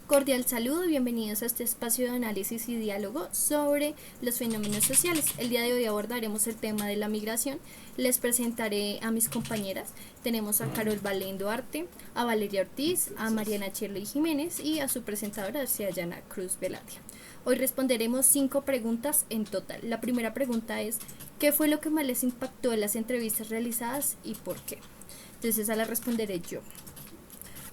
Cordial saludo y bienvenidos a este espacio de análisis y diálogo sobre los fenómenos sociales. El día de hoy abordaremos el tema de la migración. Les presentaré a mis compañeras. Tenemos a Carol Balén Duarte, a Valeria Ortiz, a Mariana Shirley Jiménez y a su presentadora, Ciayana Cruz Veladia. Hoy responderemos 5 preguntas en total. La primera pregunta es, ¿qué fue lo que más les impactó en las entrevistas realizadas y por qué? Entonces esa la responderé yo.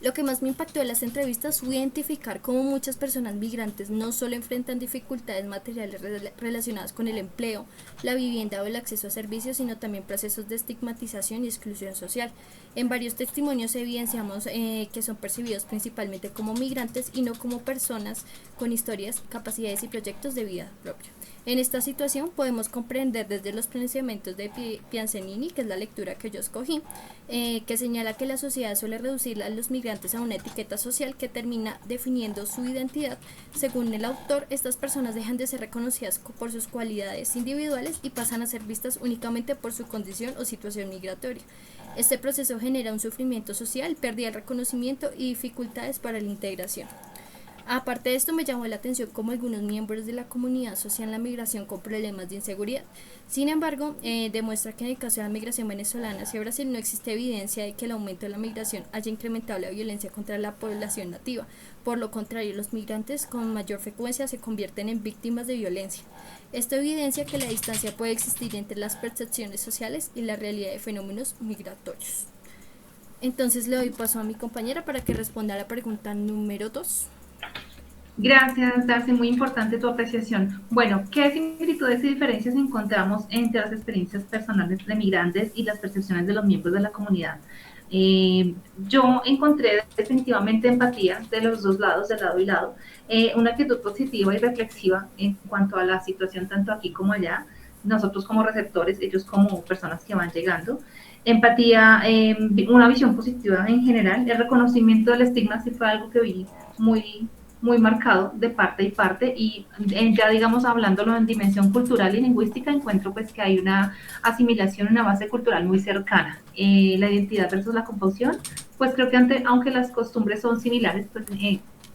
Lo que más me impactó de las entrevistas fue identificar cómo muchas personas migrantes no solo enfrentan dificultades materiales relacionadas con el empleo, la vivienda o el acceso a servicios, sino también procesos de estigmatización y exclusión social. En varios testimonios evidenciamos que son percibidos principalmente como migrantes y no como personas con historias, capacidades y proyectos de vida propia. En esta situación podemos comprender desde los planteamientos de Pianzanini, que es la lectura que yo escogí, que señala que la sociedad suele reducir a los migrantes a una etiqueta social que termina definiendo su identidad. Según el autor, estas personas dejan de ser reconocidas por sus cualidades individuales y pasan a ser vistas únicamente por su condición o situación migratoria. Este proceso genera un sufrimiento social, pérdida de reconocimiento y dificultades para la integración. Aparte de esto, me llamó la atención cómo algunos miembros de la comunidad asocian la migración con problemas de inseguridad. Sin embargo, demuestra que en el caso de la migración venezolana hacia Brasil no existe evidencia de que el aumento de la migración haya incrementado la violencia contra la población nativa. Por lo contrario, los migrantes con mayor frecuencia se convierten en víctimas de violencia. Esto evidencia que la distancia puede existir entre las percepciones sociales y la realidad de fenómenos migratorios. Entonces le doy paso a mi compañera para que responda a la pregunta número 2. Gracias, Darcy. Muy importante tu apreciación. Bueno, ¿qué similitudes y diferencias encontramos entre las experiencias personales de migrantes y las percepciones de los miembros de la comunidad? Yo encontré definitivamente empatía de los dos lados, de lado y lado, una actitud positiva y reflexiva en cuanto a la situación tanto aquí como allá, nosotros como receptores, ellos como personas que van llegando. Empatía, una visión positiva en general, el reconocimiento del estigma sí fue algo que vi muy marcado de parte y parte y ya digamos hablándolo en dimensión cultural y lingüística encuentro pues que hay una asimilación, una base cultural muy cercana. La identidad versus la composición, pues creo que aunque las costumbres son similares, pues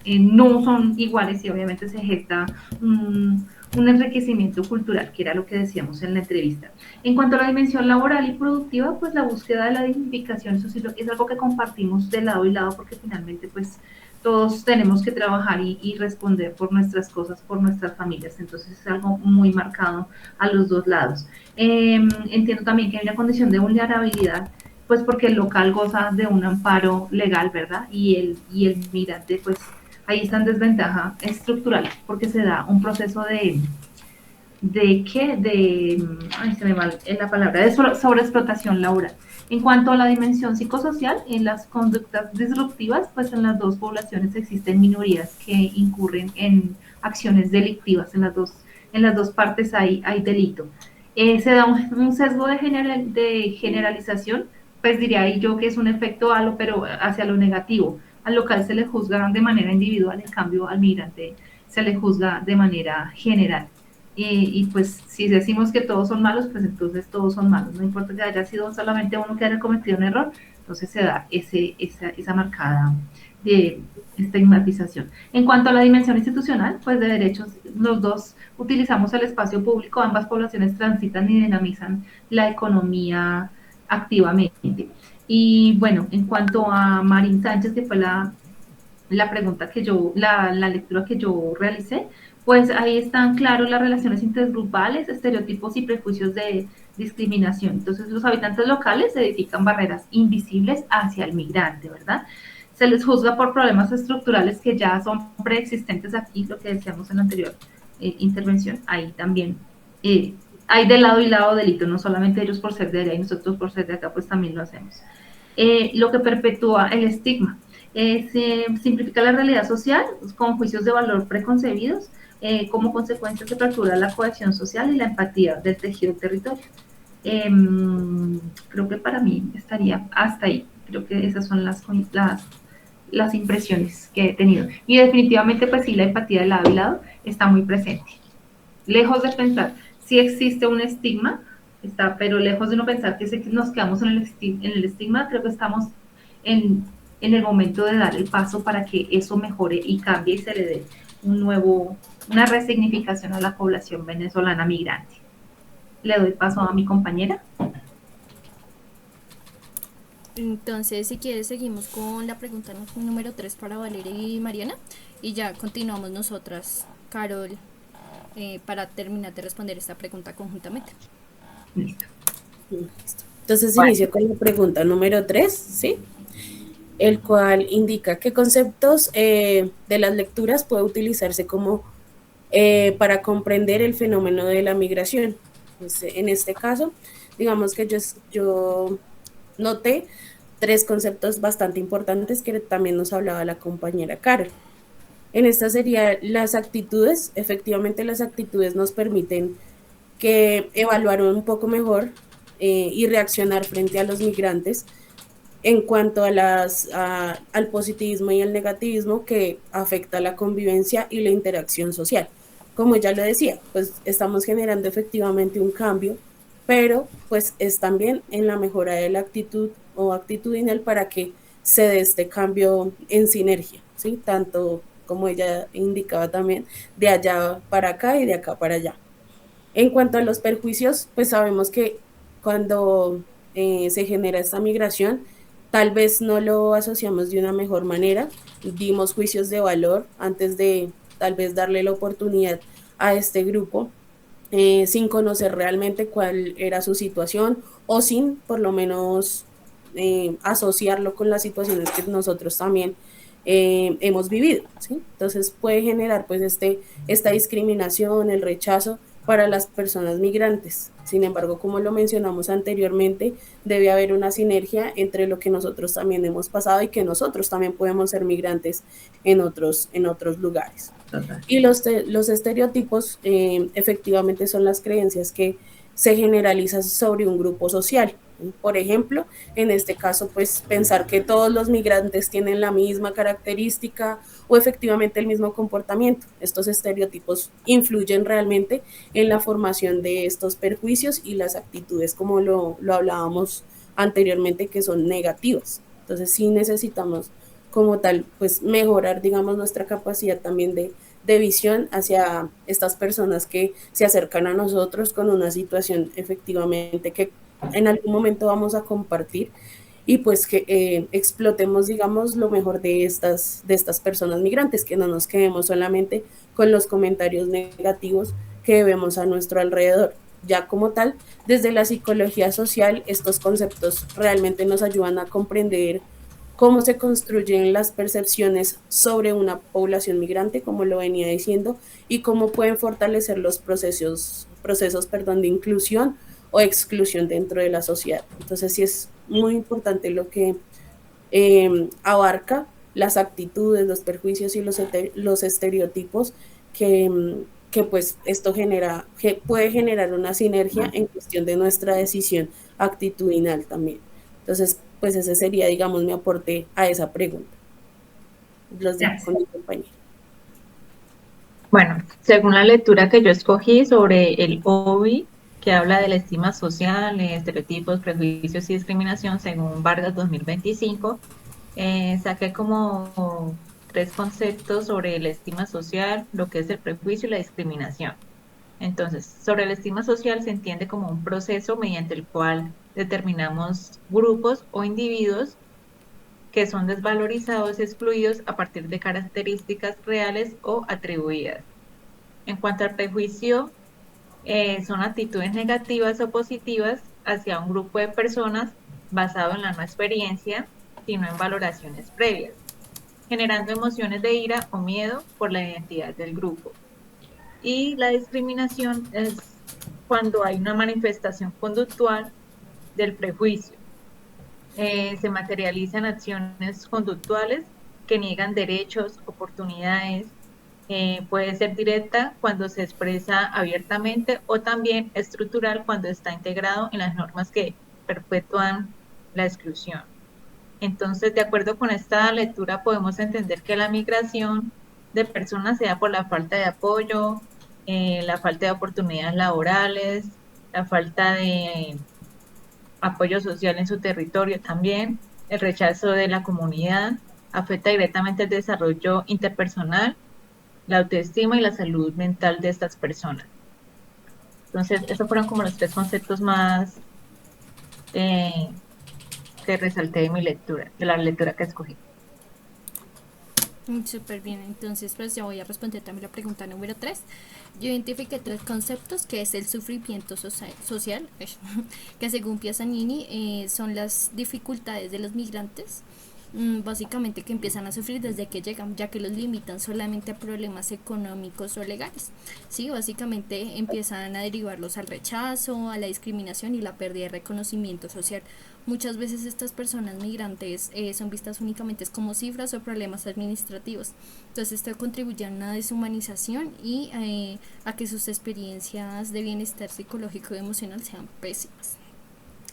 no son iguales y obviamente se gesta un enriquecimiento cultural, que era lo que decíamos en la entrevista. En cuanto a la dimensión laboral y productiva, pues la búsqueda de la dignificación, eso sí es algo que compartimos de lado y lado porque finalmente pues todos tenemos que trabajar y responder por nuestras cosas, por nuestras familias. Entonces es algo muy marcado a los dos lados. Entiendo también que hay una condición de vulnerabilidad, pues porque el local goza de un amparo legal, ¿verdad? Y el migrante, pues ahí está en desventaja estructural, porque se da un proceso de qué, de, ay, se me va la palabra, de sobreexplotación laboral. En cuanto a la dimensión psicosocial, en las conductas disruptivas, pues en las dos poblaciones existen minorías que incurren en acciones delictivas, en las dos partes hay delito. Se da un sesgo de generalización, pues diría yo que es un efecto halo, pero hacia lo negativo. Al local se le juzga de manera individual, en cambio al migrante se le juzga de manera general. Y pues si decimos que todos son malos, pues entonces todos son malos. No importa que haya sido solamente uno que haya cometido un error, entonces se da esa marcada de estigmatización. En cuanto a la dimensión institucional, pues de derechos, los dos utilizamos el espacio público, ambas poblaciones transitan y dinamizan la economía activamente. Y bueno, en cuanto a Marín Sánchez, que fue la pregunta que yo, la lectura que yo realicé, pues ahí están claros las relaciones intergrupales, estereotipos y prejuicios de discriminación. Entonces los habitantes locales edifican barreras invisibles hacia el migrante, ¿verdad? Se les juzga por problemas estructurales que ya son preexistentes aquí, lo que decíamos en la anterior intervención, ahí también hay de lado y lado delito, no solamente ellos por ser de allá y nosotros por ser de acá, pues también lo hacemos. Lo que perpetúa el estigma. Se simplifica la realidad social con juicios de valor preconcebidos, como consecuencia se fractura la cohesión social y la empatía del tejido territorial. Creo que para mí estaría hasta ahí. Creo que esas son las impresiones que he tenido. Y definitivamente, pues sí, la empatía de lado y lado está muy presente. Lejos de pensar si existe un estigma, está, pero lejos de no pensar que nos quedamos en el estigma, creo que estamos en el momento de dar el paso para que eso mejore y cambie y se le dé una resignificación a la población venezolana migrante. Le doy paso a mi compañera. Entonces, si quieres, seguimos con la pregunta número 3 para Valeria y Mariana y ya continuamos nosotras, Carol, para terminar de responder esta pregunta conjuntamente. Listo. Entonces inicio con la pregunta número 3, ¿sí? El cual indica qué conceptos de las lecturas puede utilizarse como para comprender el fenómeno de la migración. Pues, en este caso, digamos que yo noté 3 conceptos bastante importantes que también nos hablaba la compañera Carol. En esta sería las actitudes. Efectivamente, las actitudes nos permiten que evaluar un poco mejor y reaccionar frente a los migrantes en cuanto al positivismo y al negativismo que afecta la convivencia y la interacción social. Como ya lo decía, pues estamos generando efectivamente un cambio, pero pues es también en la mejora de la actitud o actitudinal para que se dé este cambio en sinergia, ¿sí? Tanto como ella indicaba también, de allá para acá y de acá para allá. En cuanto a los perjuicios, pues sabemos que cuando se genera esta migración, tal vez no lo asociamos de una mejor manera, dimos juicios de valor antes de tal vez darle la oportunidad a este grupo, sin conocer realmente cuál era su situación o sin por lo menos asociarlo con las situaciones que nosotros también hemos vivido, ¿sí? Entonces puede generar pues esta discriminación, el rechazo para las personas migrantes. Sin embargo, como lo mencionamos anteriormente, debe haber una sinergia entre lo que nosotros también hemos pasado y que nosotros también podemos ser migrantes en otros lugares. Total. Y los estereotipos efectivamente son las creencias que se generalizan sobre un grupo social. Por ejemplo, en este caso, pues pensar que todos los migrantes tienen la misma característica o efectivamente el mismo comportamiento. Estos estereotipos influyen realmente en la formación de estos perjuicios y las actitudes, como lo hablábamos anteriormente, que son negativas. Entonces sí necesitamos como tal, pues mejorar, digamos, nuestra capacidad también de visión hacia estas personas que se acercan a nosotros con una situación efectivamente que en algún momento vamos a compartir y pues que explotemos, digamos, lo mejor de estas personas migrantes, que no nos quedemos solamente con los comentarios negativos que vemos a nuestro alrededor. Ya como tal, desde la psicología social, estos conceptos realmente nos ayudan a comprender cómo se construyen las percepciones sobre una población migrante, como lo venía diciendo, y cómo pueden fortalecer los procesos de inclusión o exclusión dentro de la sociedad. Entonces sí es muy importante lo que abarca las actitudes, los perjuicios y los estereotipos que pues esto que puede generar una sinergia en cuestión de nuestra decisión actitudinal también. Entonces, pues ese sería, digamos, mi aporte a esa pregunta. Los dejo con mi compañero. Bueno, según la lectura que yo escogí sobre el OBI, que habla de la estima social, estereotipos, prejuicios y discriminación, según Vargas 2025, saqué como 3 conceptos sobre la estima social, lo que es el prejuicio y la discriminación. Entonces, sobre la estima social se entiende como un proceso mediante el cual determinamos grupos o individuos que son desvalorizados y excluidos a partir de características reales o atribuidas. En cuanto al prejuicio, son actitudes negativas o positivas hacia un grupo de personas basado en la no experiencia, sino en valoraciones previas, generando emociones de ira o miedo por la identidad del grupo. Y la discriminación es cuando hay una manifestación conductual del prejuicio. Se materializan acciones conductuales que niegan derechos, oportunidades. Puede ser directa cuando se expresa abiertamente o también estructural cuando está integrado en las normas que perpetúan la exclusión. Entonces, de acuerdo con esta lectura, podemos entender que la migración de personas se da por la falta de apoyo, la falta de oportunidades laborales, la falta de apoyo social en su territorio también, el rechazo de la comunidad, afecta directamente el desarrollo interpersonal, la autoestima y la salud mental de estas personas. Entonces, esos fueron como los 3 conceptos más que resalté de mi lectura, de la lectura que escogí. Súper bien, entonces pues yo voy a responder también la pregunta número 3. Yo identifiqué 3 conceptos, que es el sufrimiento social, que según Piazzanini son las dificultades de los migrantes, básicamente que empiezan a sufrir desde que llegan, ya que los limitan solamente a problemas económicos o legales. Sí, básicamente empiezan a derivarlos al rechazo, a la discriminación y la pérdida de reconocimiento social. Muchas veces estas personas migrantes son vistas únicamente como cifras o problemas administrativos. Entonces esto contribuye a una deshumanización y a que sus experiencias de bienestar psicológico y emocional sean pésimas.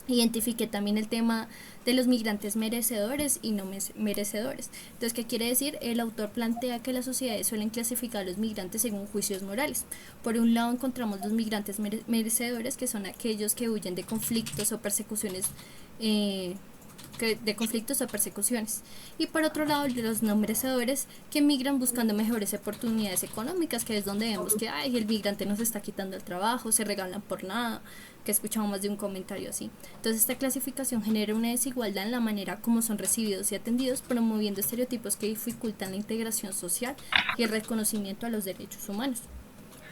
Identifiqué también el tema de los migrantes merecedores y no merecedores. Entonces, ¿qué quiere decir? El autor plantea que las sociedades suelen clasificar a los migrantes según juicios morales. Por un lado encontramos los migrantes merecedores, que son aquellos que huyen de conflictos o persecuciones, y por otro lado los no merecedores, que migran buscando mejores oportunidades económicas, que es donde vemos que el migrante nos está quitando el trabajo, se regalan por nada, que escuchamos más de un comentario así. Entonces esta clasificación genera una desigualdad en la manera como son recibidos y atendidos, promoviendo estereotipos que dificultan la integración social y el reconocimiento a los derechos humanos.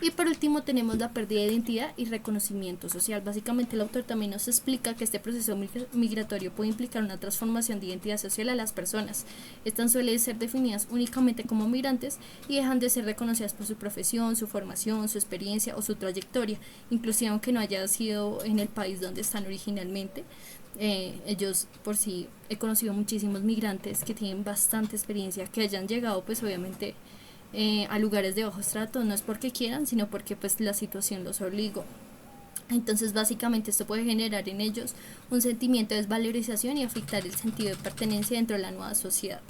Y por último tenemos la pérdida de identidad y reconocimiento social. Básicamente el autor también nos explica que este proceso migratorio puede implicar una transformación de identidad social a las personas. Estas suelen ser definidas únicamente como migrantes y dejan de ser reconocidas por su profesión, su formación, su experiencia o su trayectoria, inclusive aunque no haya sido en el país donde están originalmente. Ellos por sí, he conocido muchísimos migrantes que tienen bastante experiencia, que hayan llegado pues obviamente a lugares de bajo estrato, no es porque quieran, sino porque pues la situación los obligó. Entonces básicamente esto puede generar en ellos un sentimiento de desvalorización y afectar el sentido de pertenencia dentro de la nueva sociedad.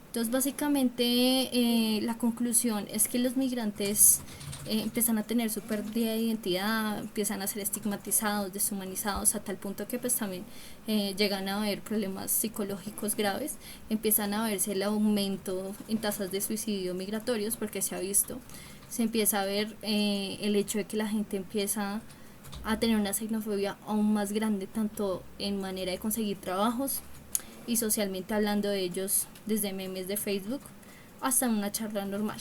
Entonces básicamente la conclusión es que los migrantes empiezan a tener su pérdida de identidad, empiezan a ser estigmatizados, deshumanizados, a tal punto que pues también llegan a haber problemas psicológicos graves, empiezan a verse el aumento en tasas de suicidio migratorios, porque se ha visto, se empieza a ver el hecho de que la gente empieza a tener una xenofobia aún más grande, tanto en manera de conseguir trabajos y socialmente hablando de ellos, desde memes de Facebook hasta una charla normal.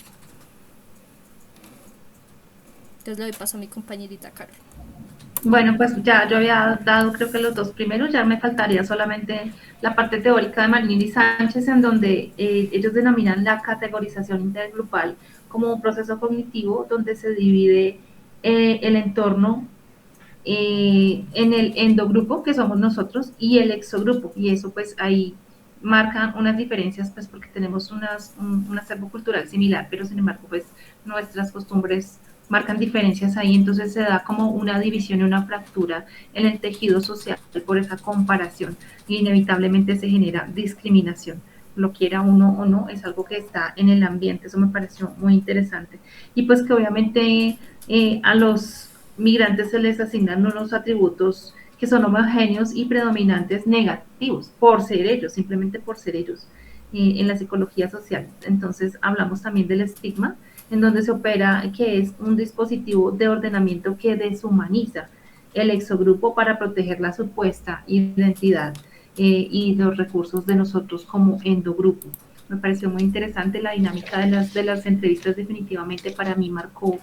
Entonces le doy paso a mi compañerita Carol. Bueno, pues ya yo había dado creo que los 2 primeros, ya me faltaría solamente la parte teórica de Marini y Sánchez, en donde ellos denominan la categorización intergrupal como un proceso cognitivo donde se divide el entorno en el endogrupo, que somos nosotros, y el exogrupo, y eso pues ahí marcan unas diferencias, pues porque tenemos un acervo cultural similar, pero sin embargo pues nuestras costumbres marcan diferencias ahí, entonces se da como una división y una fractura en el tejido social por esa comparación, y inevitablemente se genera discriminación, lo quiera uno o no, es algo que está en el ambiente. Eso me pareció muy interesante, y pues que obviamente a los migrantes se les asignan unos atributos que son homogéneos y predominantes negativos, por ser ellos, simplemente por ser ellos, en la psicología social. Entonces hablamos también del estigma, en donde se opera, que es un dispositivo de ordenamiento que deshumaniza el exogrupo para proteger la supuesta identidad y los recursos de nosotros como endogrupo. Me pareció muy interesante la dinámica de las entrevistas, definitivamente para mí marcó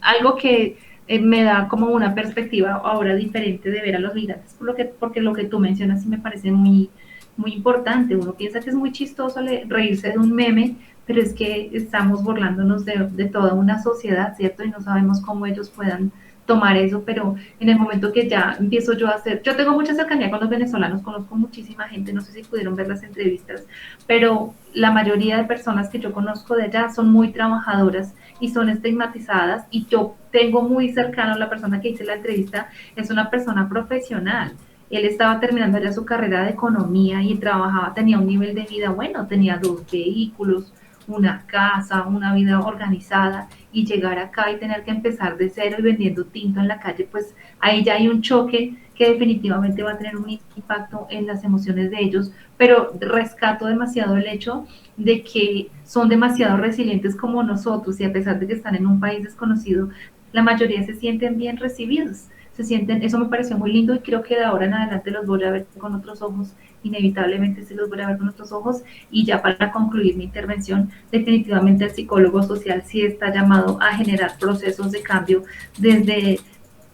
algo que me da como una perspectiva ahora diferente de ver a los migrantes, porque lo que tú mencionas sí me parece muy, muy importante. Uno piensa que es muy chistoso reírse de un meme, pero es que estamos burlándonos de toda una sociedad, ¿cierto? Y no sabemos cómo ellos puedan tomar eso, pero en el momento que ya empiezo yo a hacer, yo tengo mucha cercanía con los venezolanos, conozco muchísima gente, no sé si pudieron ver las entrevistas, pero la mayoría de personas que yo conozco de allá son muy trabajadoras y son estigmatizadas, y yo tengo muy cercano, la persona que hice la entrevista es una persona profesional. Él estaba terminando ya su carrera de economía y trabajaba, tenía un nivel de vida bueno, tenía 2 vehículos, una casa, una vida organizada, y llegar acá y tener que empezar de cero y vendiendo tinto en la calle, pues ahí ya hay un choque que definitivamente va a tener un impacto en las emociones de ellos, pero rescato demasiado el hecho de que son demasiado resilientes como nosotros, y a pesar de que están en un país desconocido, la mayoría se sienten bien recibidos, se sienten, eso me pareció muy lindo, y creo que de ahora en adelante los voy a ver con otros ojos, inevitablemente sí los voy a ver con otros ojos. Y ya para concluir mi intervención, definitivamente el psicólogo social sí está llamado a generar procesos de cambio desde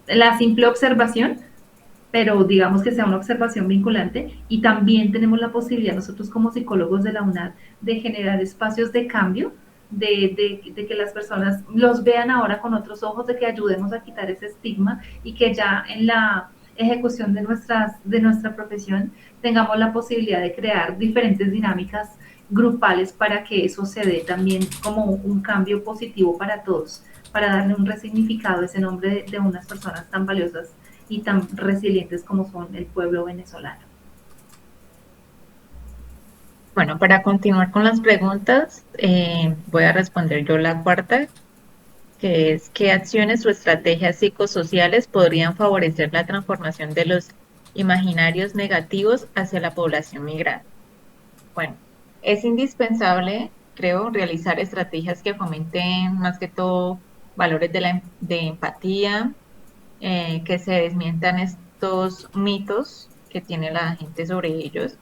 la simple observación, pero digamos que sea una observación vinculante, y también tenemos la posibilidad nosotros como psicólogos de la UNAD de generar espacios de cambio, de que las personas los vean ahora con otros ojos, de que ayudemos a quitar ese estigma, y que ya en la ejecución de nuestra profesión tengamos la posibilidad de crear diferentes dinámicas grupales para que eso se dé también como un cambio positivo para todos, para darle un resignificado a ese nombre de unas personas tan valiosas y tan resilientes como son el pueblo venezolano. Bueno, para continuar con las preguntas, voy a responder yo la cuarta, que es ¿qué acciones o estrategias psicosociales podrían favorecer la transformación de los imaginarios negativos hacia la población migrante? Bueno, es indispensable, creo, realizar estrategias que fomenten más que todo valores de empatía, que se desmientan estos mitos que tiene la gente sobre ellos,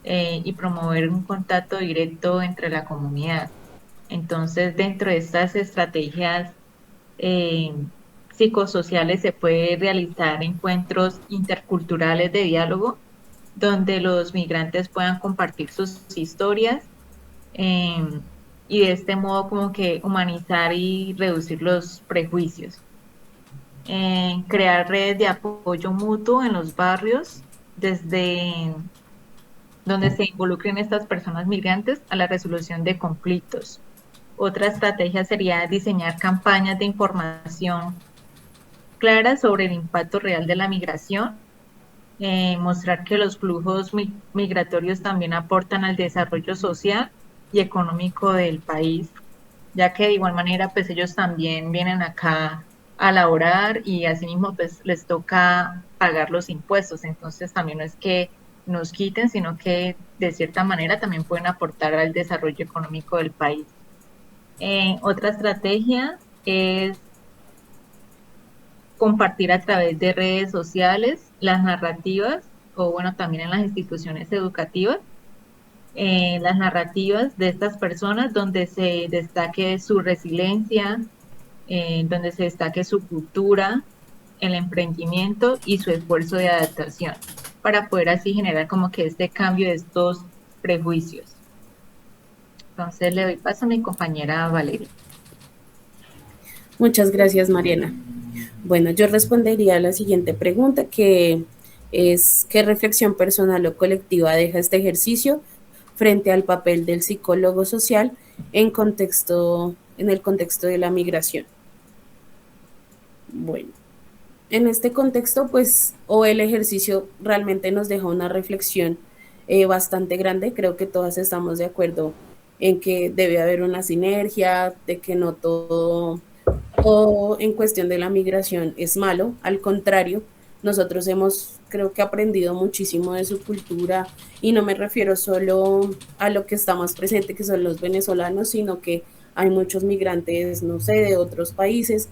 y promover un contacto directo entre la comunidad. Entonces, dentro de estas estrategias eh, psicosociales se puede realizar encuentros interculturales de diálogo donde los migrantes puedan compartir sus historias, eh, y de este modo como que humanizar y reducir los prejuicios. Crear redes de apoyo mutuo en los barrios, desde donde se involucren estas personas migrantes a la resolución de conflictos. Otra estrategia sería diseñar campañas de información claras sobre el impacto real de la migración, mostrar que los flujos migratorios también aportan al desarrollo social y económico del país, ya que de igual manera pues ellos también vienen acá a laborar y asimismo pues les toca pagar los impuestos, entonces también no es que nos quiten, sino que de cierta manera también pueden aportar al desarrollo económico del país. Otra estrategia es compartir a través de redes sociales las narrativas, o bueno, también en las instituciones educativas, las narrativas de estas personas donde se destaque su resiliencia, donde se destaque su cultura, el emprendimiento y su esfuerzo de adaptación, para poder así generar como que este cambio de estos prejuicios. Entonces le doy paso a mi compañera Valeria. Muchas gracias, Mariana. Bueno, yo respondería a la siguiente pregunta, que es ¿qué reflexión personal o colectiva deja este ejercicio frente al papel del psicólogo social en el contexto de la migración? Bueno, en este contexto, pues, o el ejercicio realmente nos deja una reflexión bastante grande. Creo que todas estamos de acuerdo en que debe haber una sinergia, de que no todo en cuestión de la migración es malo, al contrario, nosotros hemos, creo que, aprendido muchísimo de su cultura, y no me refiero solo a lo que está más presente, que son los venezolanos, sino que hay muchos migrantes, no sé, de otros países,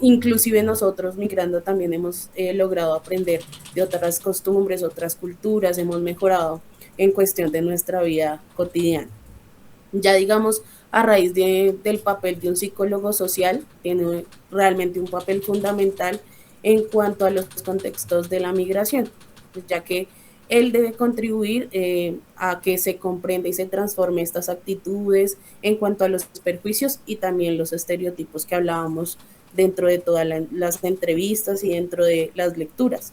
inclusive nosotros migrando también hemos logrado aprender de otras costumbres, otras culturas, hemos mejorado en cuestión de nuestra vida cotidiana. Ya digamos, a raíz del papel de un psicólogo social, tiene realmente un papel fundamental en cuanto a los contextos de la migración, ya que él debe contribuir a que se comprenda y se transforme estas actitudes en cuanto a los perjuicios y también los estereotipos que hablábamos dentro de todas las entrevistas y dentro de las lecturas.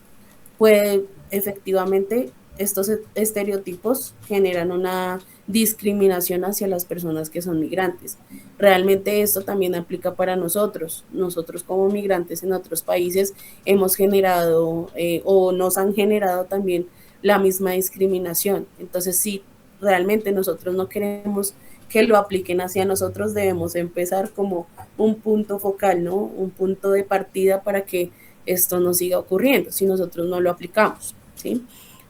Pues efectivamente estos estereotipos generan una discriminación hacia las personas que son migrantes. Realmente esto también aplica para nosotros. Nosotros como migrantes en otros países hemos generado o nos han generado también la misma discriminación. Entonces, sí, realmente nosotros no queremos que lo apliquen hacia nosotros, debemos empezar como un punto focal, ¿no? Un punto de partida para que esto no siga ocurriendo si nosotros no lo aplicamos, ¿sí?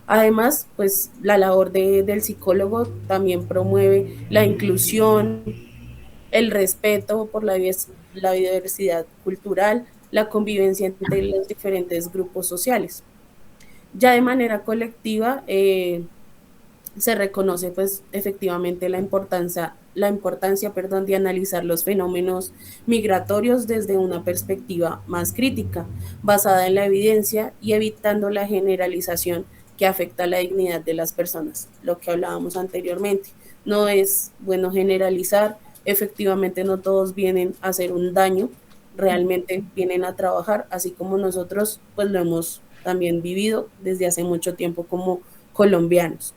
Además, pues la labor del psicólogo también promueve la inclusión, el respeto por la diversidad cultural, la convivencia entre los diferentes grupos sociales. Ya de manera colectiva, se reconoce pues efectivamente la importancia, perdón, de analizar los fenómenos migratorios desde una perspectiva más crítica, basada en la evidencia y evitando la generalización que afecta a la dignidad de las personas, lo que hablábamos anteriormente. No es bueno generalizar, efectivamente no todos vienen a hacer un daño, realmente vienen a trabajar, así como nosotros pues lo hemos también vivido desde hace mucho tiempo como colombianos.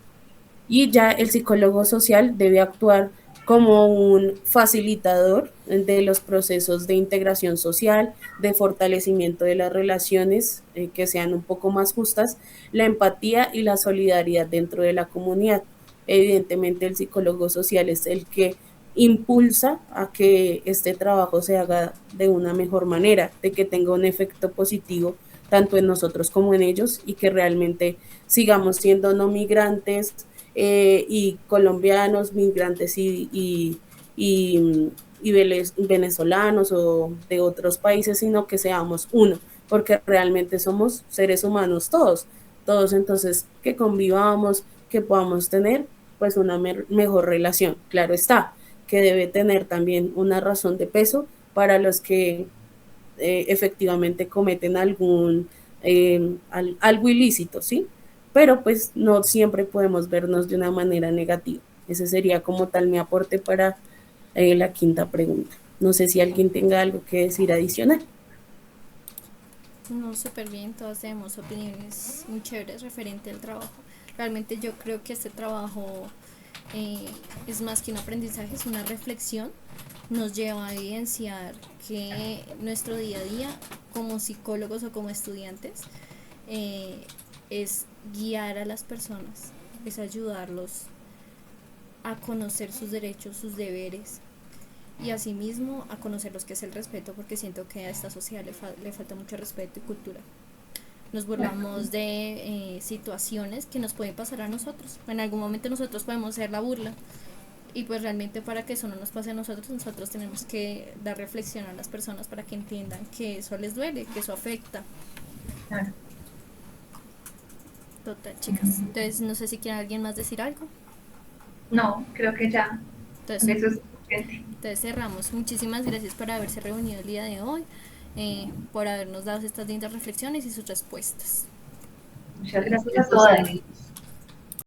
Y ya el psicólogo social debe actuar como un facilitador de los procesos de integración social, de fortalecimiento de las relaciones que sean un poco más justas, la empatía y la solidaridad dentro de la comunidad. Evidentemente el psicólogo social es el que impulsa a que este trabajo se haga de una mejor manera, de que tenga un efecto positivo tanto en nosotros como en ellos y que realmente sigamos siendo no migrantes, y colombianos, migrantes y venezolanos o de otros países, sino que seamos uno, porque realmente somos seres humanos todos entonces que convivamos, que podamos tener pues una mejor relación, claro está, que debe tener también una razón de peso para los que efectivamente cometen algo ilícito, ¿sí? Pero pues no siempre podemos vernos de una manera negativa. Ese sería como tal mi aporte para la quinta pregunta. No sé si alguien tenga algo que decir adicional. No, súper bien, todas tenemos opiniones muy chéveres referente al trabajo. Realmente yo creo que este trabajo es más que un aprendizaje, es una reflexión. Nos lleva a evidenciar que nuestro día a día como psicólogos o como estudiantes es guiar a las personas, es ayudarlos a conocer sus derechos, sus deberes y asimismo a conocer lo que es el respeto, porque siento que a esta sociedad le falta mucho respeto y cultura. Nos burlamos de situaciones que nos pueden pasar a nosotros. En algún momento nosotros podemos ser la burla y pues realmente para que eso no nos pase a nosotros tenemos que dar reflexión a las personas para que entiendan que eso les duele, que eso afecta. Claro. Total, chicas. Entonces, no sé si quiere alguien más decir algo. No, creo que ya. Entonces, Eso es suficiente. entonces cerramos. Muchísimas gracias por haberse reunido el día de hoy, por habernos dado estas lindas reflexiones y sus respuestas. Muchas gracias a todas.